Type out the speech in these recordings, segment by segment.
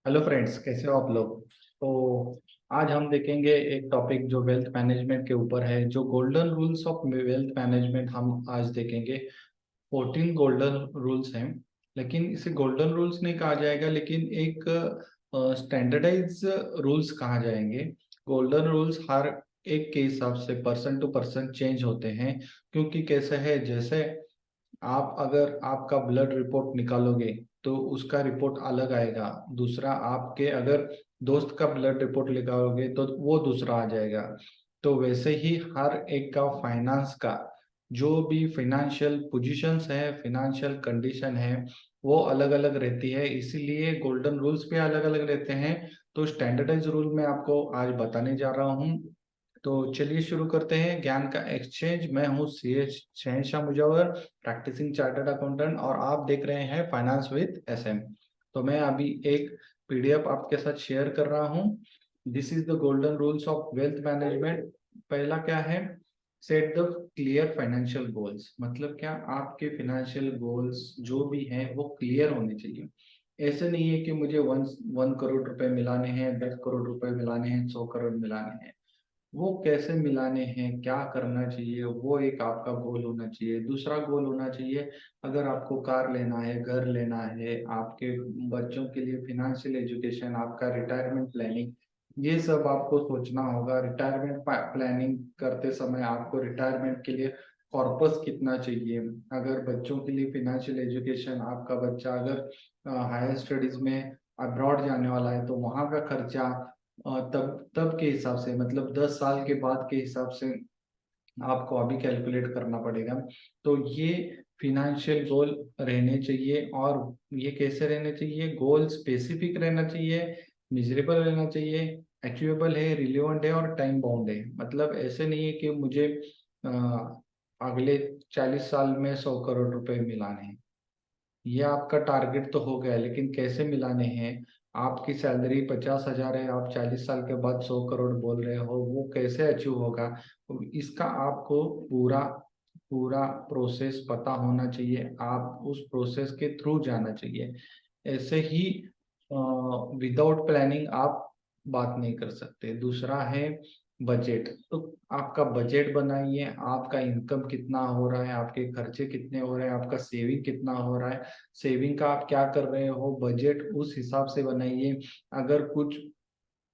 Hello friends, कैसे हो आप लोग। तो आज हम देखेंगे एक टॉपिक जो वेल्थ मैनेजमेंट के ऊपर है, जो golden rules of wealth management हम आज देखेंगे। 14 गोल्डन रूल्स हैं, लेकिन इसे गोल्डन रूल्स नहीं कहा जाएगा, लेकिन एक स्टैंडर्डाइज रूल्स कहा जाएंगे। गोल्डन रूल्स हर एक के हिसाब से पर्सन टू पर्सन चेंज होते हैं, क्योंकि कैसे है, जैसे आप अगर आपका ब्लड रिपोर्ट निकालोगे तो उसका रिपोर्ट अलग आएगा। दूसरा, आपके अगर दोस्त का ब्लड रिपोर्ट निकालोगे तो वो दूसरा आ जाएगा। तो वैसे ही हर एक का फाइनेंस का जो भी फाइनेंशियल पोजीशंस है, फाइनेंशियल कंडीशन है, वो अलग अलग रहती है। इसीलिए गोल्डन रूल्स भी अलग अलग रहते हैं। तो स्टैंडर्डाइज रूल मैं आपको आज बताने जा रहा हूँ। तो चलिए शुरू करते हैं ज्ञान का एक्सचेंज। मैं हूँ सी एच शहनशाह मुजव्वर, प्रैक्टिसिंग चार्टर्ड अकाउंटेंट, और आप देख रहे हैं फाइनेंस विद एसएम। तो मैं अभी एक पीडीएफ आपके साथ शेयर कर रहा हूँ। This is the golden rules of wealth management. पहला क्या है, set the clear financial goals. मतलब क्या, आपके फाइनेंशियल गोल्स जो भी हैं वो क्लियर होने चाहिए। ऐसे नहीं है कि मुझे वन वन करोड़ रुपए मिलाने हैं, 10 करोड़ रुपए मिलाने हैं, 100 करोड़ मिलाने हैं। वो कैसे मिलाने हैं, क्या करना चाहिए, वो एक आपका गोल होना चाहिए। दूसरा गोल होना चाहिए, अगर आपको कार लेना है, घर लेना है, आपके बच्चों के लिए फिनेंशियल एजुकेशन, आपका रिटायरमेंट प्लानिंग, ये सब आपको सोचना होगा। रिटायरमेंट प्लानिंग करते समय आपको रिटायरमेंट के लिए कॉर्पस कितना चाहिए। अगर बच्चों के लिए फिनेंशियल एजुकेशन, आपका बच्चा अगर हायर स्टडीज में अब्रॉड जाने वाला है तो वहाँ का खर्चा तब तब के हिसाब से, मतलब 10 साल के बाद के हिसाब से आपको अभी कैलकुलेट करना पड़ेगा। तो ये फिनेंशियल गोल रहने चाहिए। और ये कैसे रहने चाहिए, गोल स्पेसिफिक रहना चाहिए, मिजरेबल रहना चाहिए, अचीवेबल है, रिलेवेंट है और टाइम बाउंड है। मतलब ऐसे नहीं है कि मुझे अ, अगले 40 साल में 100 करोड़ रुपए मिलाने हैं। ये आपका टारगेट तो हो गया, लेकिन कैसे मिलाने हैं। आपकी सैलरी 50,000 है, आप 40 साल के बाद 100 करोड़ बोल रहे हो, वो कैसे अचीव होगा। इसका आपको पूरा पूरा प्रोसेस पता होना चाहिए। आप उस प्रोसेस के थ्रू जाना चाहिए। ऐसे ही विदाउट प्लानिंग आप बात नहीं कर सकते। दूसरा है बजट। तो आपका बजट बनाइए, आपका इनकम कितना हो रहा है, आपके खर्चे कितने हो रहे हैं, आपका सेविंग कितना हो रहा है, सेविंग का आप क्या कर रहे हो, बजट उस हिसाब से बनाइए। अगर कुछ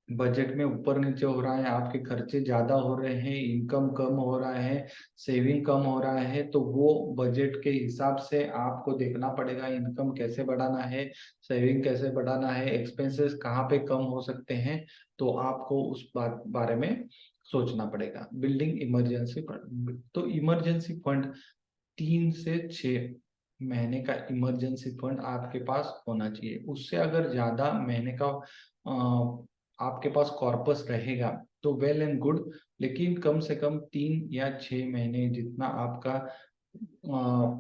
बजट में ऊपर नीचे हो रहा है, आपके खर्चे ज्यादा हो रहे हैं, इनकम कम हो रहा है, सेविंग कम हो रहा है, तो वो बजट के हिसाब से आपको देखना पड़ेगा। इनकम कैसे बढ़ाना है, सेविंग कैसे बढ़ाना है, एक्सपेंसेस कहाँ पे कम हो सकते हैं। तो आपको उस बारे में सोचना पड़ेगा। Building emergency fund. तो इमरजेंसी फंड 3 से 6 महीने का इमरजेंसी फंड आपके पास होना चाहिए। उससे अगर ज्यादा महीने का आपके पास कॉर्पस रहेगा तो वेल एंड गुड, लेकिन कम से कम 3 या 6 महीने जितना आपका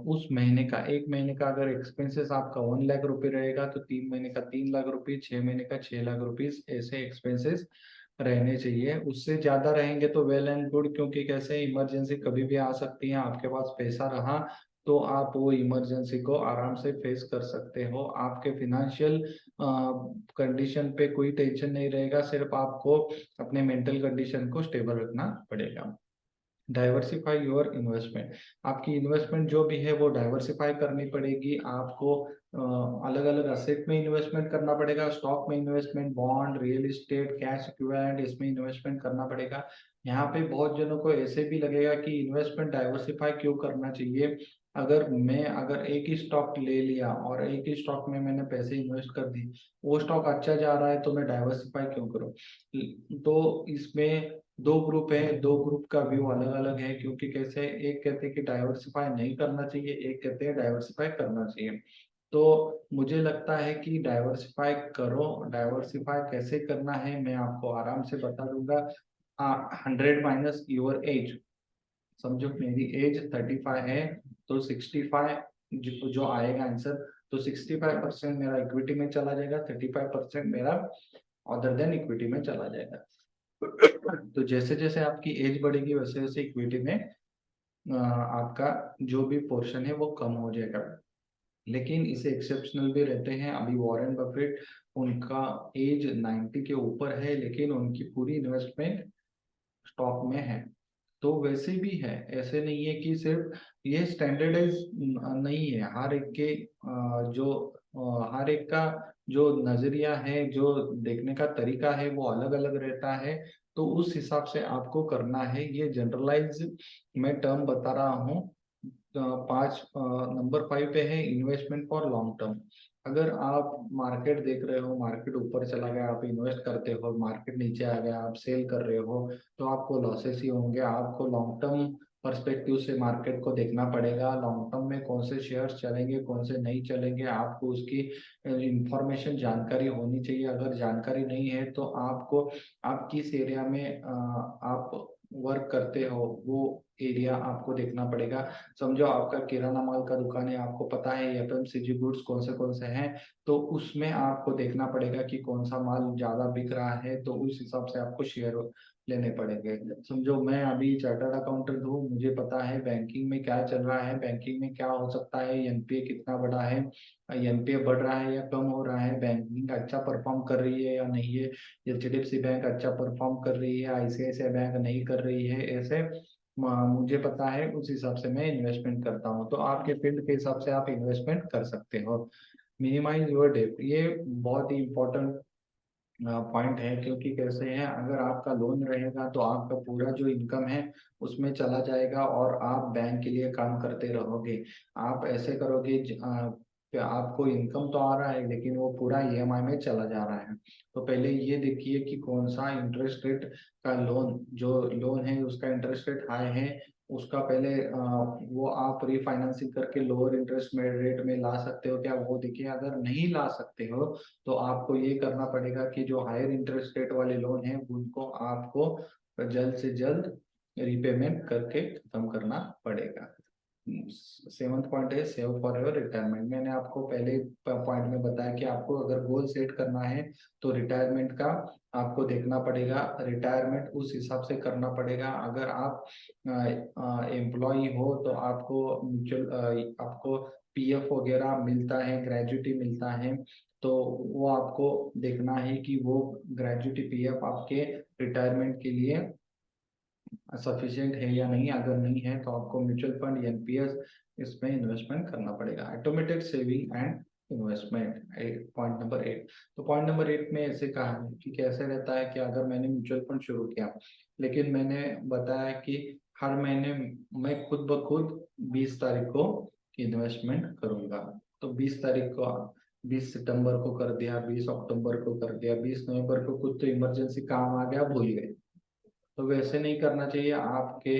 उस महीने का, एक महीने का अगर एक्सपेंसेस आपका 1 लाख रुपए रहेगा तो 3 महीने का 3 लाख रुपए, 6 महीने का 6 लाख रुपीज, ऐसे एक्सपेंसेस रहने चाहिए। उससे ज्यादा रहेंगे तो वेल एंड गुड, क्योंकि कैसे इमरजेंसी कभी भी आ सकती है। आपके पास पैसा रहा तो आप वो इमरजेंसी को आराम से फेस कर सकते हो। आपके फिनेंशियल कंडीशन पे कोई टेंशन नहीं रहेगा, सिर्फ आपको अपने मेंटल कंडीशन को स्टेबल रखना पड़ेगा। Diversify your investment. आपकी इन्वेस्टमेंट जो भी है वो डाइवर्सिफाई करनी पड़ेगी। आपको अलग अलग असेट में इन्वेस्टमेंट करना पड़ेगा, स्टॉक में investment, bond, real estate, cash equivalent, इसमें इन्वेस्टमेंट करना पड़ेगा। यहाँ पे बहुत जनों को ऐसे भी लगेगा कि इन्वेस्टमेंट डाइवर्सिफाई क्यों करना चाहिए। अगर एक ही स्टॉक ले लिया और एक ही स्टॉक में मैंने पैसे इन्वेस्ट कर दिए, वो स्टॉक अच्छा जा रहा है तो मैं डाइवर्सिफाई क्यों करूँ। तो इसमें दो ग्रुप है, दो ग्रुप का व्यू अलग अलग है। क्योंकि कैसे, एक कहते हैं कि डाइवर्सिफाई नहीं करना चाहिए, एक कहते हैं डाइवर्सिफाई करना चाहिए। तो मुझे लगता है कि डाइवर्सिफाई करो। डाइवर्सिफाई कैसे करना है मैं आपको आराम से बता दूंगा। 100 - योर एज। समझो मेरी एज 35 है, तो 65 जो आएगा आंसर, तो 65% मेरा इक्विटी में चला जाएगा, 35% मेरा अदर देन इक्विटी में चला जाएगा। तो जैसे जैसे आपकी एज बढ़ेगी वैसे वैसे इक्विटी में आपका जो भी पोर्शन है वो कम हो जाएगा। लेकिन इसे एक्सेप्शनल भी रहते हैं। अभी वॉरेन बफेट, उनका एज 90 के ऊपर है, लेकिन उनकी पूरी इन्वेस्टमेंट स्टॉक में है। तो वैसे भी है, ऐसे नहीं है कि सिर्फ ये स्टैंडर्डाइज नहीं है। हर एक के हर एक का जो नजरिया है, जो देखने का तरीका है, वो अलग अलग रहता है। तो उस हिसाब से आपको करना है। ये जनरलाइज मैं टर्म बता रहा हूँ। पांच नंबर 5 पे है इन्वेस्टमेंट फॉर लॉन्ग टर्म। अगर आप मार्केट देख रहे हो, मार्केट ऊपर चला गया, आप इन्वेस्ट करते हो, मार्केट नीचे आ गया, आप सेल कर रहे हो, तो आपको लॉसेस ही होंगे। आपको लॉन्ग टर्म पर्सपेक्टिव से मार्केट को देखना पड़ेगा। लॉन्ग टर्म में कौन से शेयर्स चलेंगे, कौन से नहीं चलेंगे, आपको उसकी इंफॉर्मेशन, जानकारी होनी चाहिए। अगर जानकारी नहीं है तो आपको, आप किस एरिया में आप वर्क करते हो, वो एरिया आपको देखना पड़ेगा। समझो आपका किराना माल का दुकान है, आपको पता है एफएमसीजी गुड्स कौन से हैं, तो उसमें आपको देखना पड़ेगा कि कौन सा माल ज्यादा बिक रहा है, तो उस हिसाब से आपको शेयर लेने पड़ेंगे। समझो मैं अभी चार्टर्ड अकाउंटेंट हूँ, मुझे पता है बैंकिंग में क्या चल रहा है, बैंकिंग में क्या हो सकता है, एनपीए कितना बढ़ा है, एनपीए बढ़ रहा है या कम हो रहा है, बैंकिंग अच्छा परफॉर्म कर रही है या नहीं है, एचडीएफसी बैंक अच्छा परफॉर्म कर रही है, आईसीआईसीआई बैंक नहीं कर रही है, ऐसे मुझे पता है। उस हिसाब से मैं इन्वेस्टमेंट करता हूँ। तो आपके फील्ड के हिसाब से आप इन्वेस्टमेंट कर सकते हो। मिनिमाइज योर डेट, ये बहुत ही इम्पोर्टेंट पॉइंट है। क्योंकि कैसे है, अगर आपका लोन रहेगा तो आपका पूरा जो इनकम है उसमें चला जाएगा और आप बैंक के लिए काम करते रहोगे। आप ऐसे करोगे कि आपको इनकम तो आ रहा है, लेकिन वो पूरा ईएमआई में चला जा रहा है। तो पहले ये देखिए कि कौन सा इंटरेस्ट रेट का लोन, जो लोन है उसका इंटरेस्ट रेट हाई है, उसका पहले वो आप रिफाइनेंसिंग करके लोअर इंटरेस्ट में रेट में ला सकते हो क्या, वो देखिए। अगर नहीं ला सकते हो तो आपको ये करना पड़ेगा कि जो हायर इंटरेस्ट रेट वाले लोन हैं उनको आपको जल्द से जल्द रिपेमेंट करके खत्म करना पड़ेगा। 7वां पॉइंट है सेव फॉर योर रिटायरमेंट। मैंने आपको पहले पॉइंट में बताया कि आपको अगर गोल सेट करना है तो रिटायरमेंट का आपको देखना पड़ेगा। रिटायरमेंट उस हिसाब से करना पड़ेगा। अगर आप एम्प्लॉय हो तो आपको म्यूचुअल, आपको पीएफ वगैरह मिलता है, ग्रेजुटी मिलता है, तो वो आपको देखना है कि वो ग्रेजुटी पीएफ आपके रिटायरमेंट के लिए सफिशिएंट है या नहीं। अगर नहीं है तो आपको म्यूचुअल फंड, एनपीएस, इसमें इन्वेस्टमेंट करना पड़ेगा। Automated saving and investment, point number 8। तो पॉइंट नंबर 8 में ऐसे कहा है कि कैसे रहता है कि अगर मैंने म्यूचुअल फंड शुरू किया, लेकिन मैंने बताया कि हर महीने मैं खुद ब खुद 20 तारीख को इन्वेस्टमेंट करूंगा। तो 20 तारीख को, 20 सितंबर को कर दिया, 20 अक्टूबर को कर दिया, 20 नवंबर को कुछ तो इमरजेंसी काम आ गया, भूल गए। तो वैसे नहीं करना चाहिए। आपके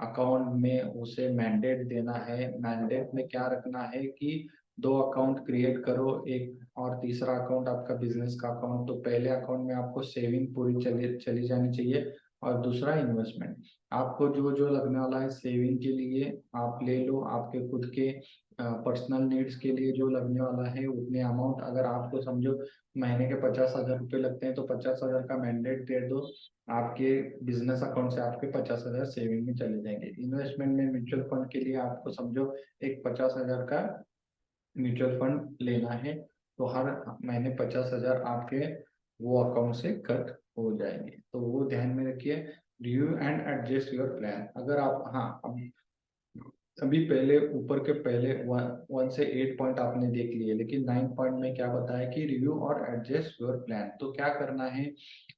अकाउंट में उसे मैंडेट देना है। मैंडेट में क्या रखना है कि 2 अकाउंट क्रिएट करो, एक और तीसरा अकाउंट आपका बिजनेस का अकाउंट। तो पहले अकाउंट में आपको सेविंग पूरी चली चली जानी चाहिए, और दूसरा इन्वेस्टमेंट। आपको जो जो लगने वाला है सेविंग के लिए आप ले लो, आपके खुद के पर्सनल नीड्स के लिए जो लगने वाला है उतने अमाउंट। अगर आपको समझो महीने के 50,000 रुपये लगते हैं तो 50,000 का मैंडेट दे दो, आपके बिजनेस अकाउंट से आपके 50,000 सेविंग में चले जाएंगे। इन्वेस्टमेंट में म्यूचुअल फंड के लिए आपको समझो एक 50,000 का म्यूचुअल फंड लेना है, तो हर महीने 50,000 आपके वो अकाउंट से कट हो जाएंगे। तो वो ध्यान में रखिए। Review and adjust your plan. अगर आप, हाँ, अब अभी पहले ऊपर के पहले 1 से 8 पॉइंट आपने देख लिए, लेकिन 9 पॉइंट में क्या बताया कि रिव्यू और एडजस्ट योर प्लान। तो क्या करना है,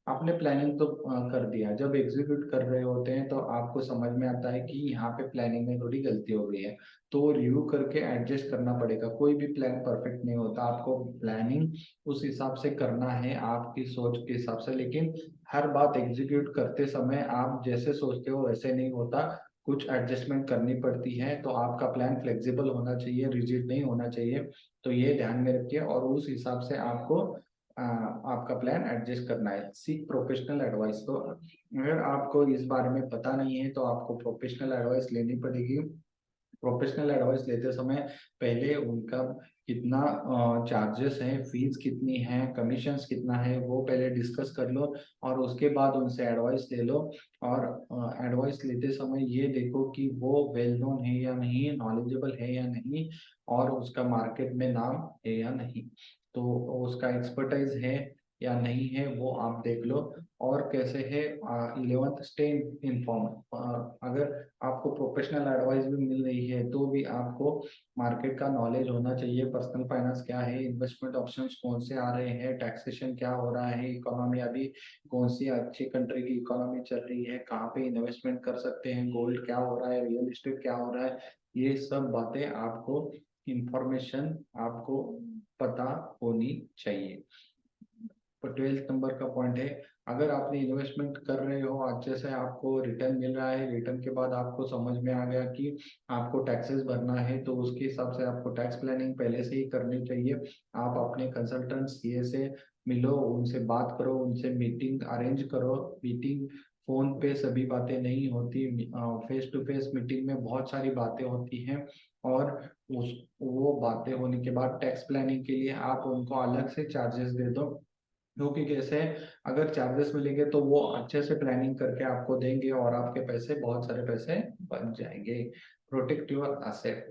आपने प्लानिंग तो कर दिया, जब एग्जीक्यूट कर रहे होते हैं तो आपको समझ में आता है कि यहाँ पे प्लानिंग में थोड़ी गलती हो गई है, तो रिव्यू करके एडजस्ट करना पड़ेगा। कोई भी प्लान परफेक्ट नहीं होता, आपको प्लानिंग उस हिसाब से करना है, आपकी सोच के हिसाब से। लेकिन हर बात एग्जीक्यूट करते समय आप जैसे सोचते हो वैसे नहीं होता, कुछ एडजस्टमेंट करनी पड़ती है। तो आपका प्लान फ्लेक्सिबल होना चाहिए, रिजिड नहीं होना चाहिए। तो ये ध्यान में रखिए, और उस हिसाब से आपको आपका प्लान एडजस्ट करना है। Seek professional advice. तो अगर आपको इस बारे में पता नहीं है तो आपको प्रोफेशनल एडवाइस लेनी पड़ेगी। प्रोफेशनल एडवाइस लेते समय पहले उनका कितना चार्जेस हैं, फीस कितनी है, कमीशंस कितना है, वो पहले डिस्कस कर लो और उसके बाद उनसे एडवाइस ले लो। और एडवाइस लेते समय ये देखो कि वो वेल नोन है या नहीं, नॉलेजेबल है या नहीं, और उसका मार्केट में नाम है या नहीं, तो उसका एक्सपर्टाइज है या नहीं है, वो आप देख लो। और कैसे है, 11th स्टे इन्फॉर्म। अगर आपको प्रोफेशनल एडवाइस भी मिल रही है तो भी आपको मार्केट का नॉलेज होना चाहिए। पर्सनल फाइनेंस क्या है, इन्वेस्टमेंट ऑप्शंस कौन से आ रहे हैं, टैक्सेशन क्या हो रहा है, इकोनॉमी अभी कौन सी अच्छी कंट्री की इकोनॉमी चल रही है, कहाँ पे इन्वेस्टमेंट कर सकते हैं, गोल्ड क्या हो रहा है, रियल एस्टेट क्या हो रहा है, ये सब बातें आपको, इंफॉर्मेशन आपको पता होनी चाहिए। तो 12th नंबर का पॉइंट है, अगर आपने इन्वेस्टमेंट कर रहे हो, अच्छे से आपको रिटर्न मिल रहा है, रिटर्न के बाद आपको समझ में आ गया कि आपको टैक्सेस भरना है, तो उसके हिसाब से आपको टैक्स प्लानिंग पहले से ही करनी चाहिए। आप अपने कंसल्टेंट सीए से मिलो, उनसे बात करो, उनसे मीटिंग अरेंज करो। मीटिंग फोन पे सभी बातें नहीं होती, फेस टू फेस मीटिंग में बहुत सारी बातें होती हैं। और उस वो बातें होने के बाद टैक्स प्लानिंग के लिए आप उनको अलग से चार्जेस दे दो, क्योंकि कैसे, अगर चार्जेस मिलेंगे तो वो अच्छे से प्लानिंग करके आपको देंगे और आपके पैसे, बहुत सारे पैसे बच जाएंगे। प्रोटेक्ट योर एसेट,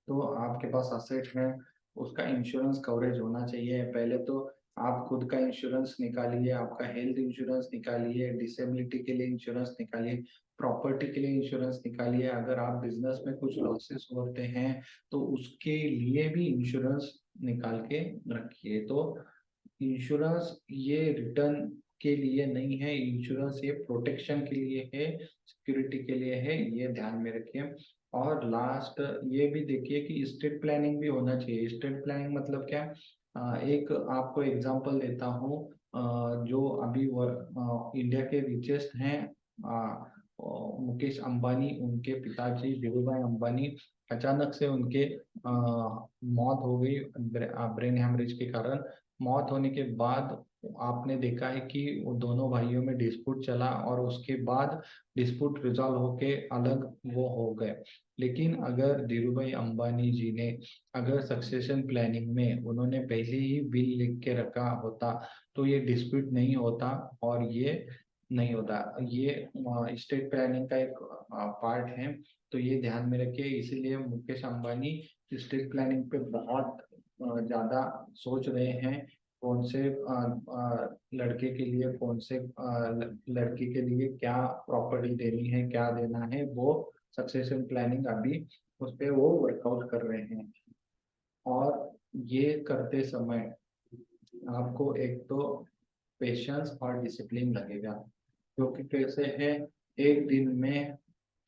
तो आपके पास असेट है, उसका इंश्योरेंस कवरेज होना चाहिए। पहले तो आप खुद का इंश्योरेंस निकालिए, आपका हेल्थ इंश्योरेंस निकालिए, डिसेबिलिटी के लिए इंश्योरेंस निकालिए, प्रॉपर्टी के लिए इंश्योरेंस निकालिए। अगर आप बिजनेस में कुछ लॉसेस होते हैं तो उसके लिए भी इंश्योरेंस निकाल के रखिए। तो इंश्योरेंस ये रिटर्न के लिए नहीं है, इंश्योरेंस ये प्रोटेक्शन के लिए है, सिक्योरिटी के लिए है, ये ध्यान में रखिए। और लास्ट ये भी देखिए कि स्टेट प्लानिंग भी होना चाहिए। स्टेट प्लानिंग मतलब क्या, एक आपको एग्जांपल देता हूँ। जो अभी इंडिया के रिचेस्ट हैं, मुकेश अंबानी, उनके पिताजी धीरू भाई अंबानी, अचानक से उनके मौत हो गई ब्रेन हेमरेज के कारण। मौत होने के बाद आपने देखा है कि वो दोनों भाइयों में डिस्प्यूट चला और उसके बाद डिस्प्यूट रिजॉल्व होके अलग वो हो गए। लेकिन अगर धीरूभाई अंबानी जी ने, अगर सक्सेशन प्लानिंग में उन्होंने पहले ही बिल लिख के रखा होता तो ये डिस्प्यूट नहीं होता और ये नहीं होता। ये स्टेट प्लानिंग का एक पार्ट है, तो ये ध्यान में रखिए। इसीलिए मुकेश अंबानी स्टेट प्लानिंग पे बहुत ज्यादा सोच रहे हैं। कौन से लड़के के लिए, कौन से लड़की के लिए क्या प्रॉपर्टी देनी है, क्या देना है, वो सक्सेशन प्लानिंग अभी उस पे वो वर्कआउट कर रहे हैं। और ये करते समय आपको एक तो पेशेंस और डिसिप्लिन लगेगा, क्योंकि कैसे है, एक दिन में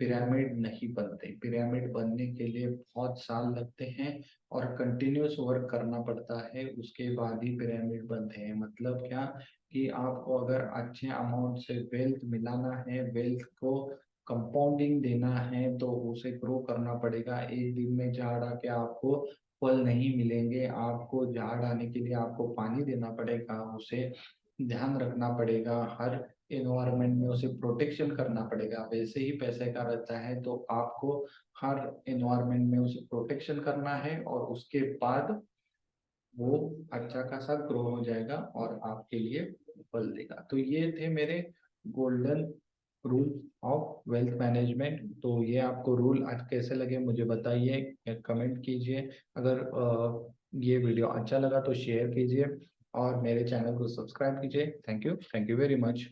पिरामिड नहीं बनते। पिरामिड बनने के लिए बहुत साल लगते हैं और कंटिन्यूस वर्क करना पड़ता है, उसके बाद ही पिरामिड बनते हैं। मतलब क्या, कि आपको अगर अच्छे अमाउंट से वेल्थ मिलाना है, वेल्थ को कंपाउंडिंग देना है, तो उसे ग्रो करना पड़ेगा। एक दिन में झाड़ आके आपको फल नहीं मिलेंगे, आपको झाड़ आने के लिए आपको पानी देना पड़ेगा, उसे ध्यान रखना पड़ेगा, हर एनवायरनमेंट में उसे प्रोटेक्शन करना पड़ेगा। वैसे ही पैसे का रहता है, तो आपको हर एनवायरनमेंट में उसे प्रोटेक्शन करना है और उसके बाद वो अच्छा खासा ग्रो हो जाएगा और आपके लिए फल देगा। तो ये थे मेरे golden rule of wealth management. तो ये आपको रूल आज कैसे लगे मुझे बताइए, कमेंट कीजिए। अगर ये वीडियो अच्छा लगा तो शेयर कीजिए और मेरे चैनल को सब्सक्राइब कीजिए। Thank you very much.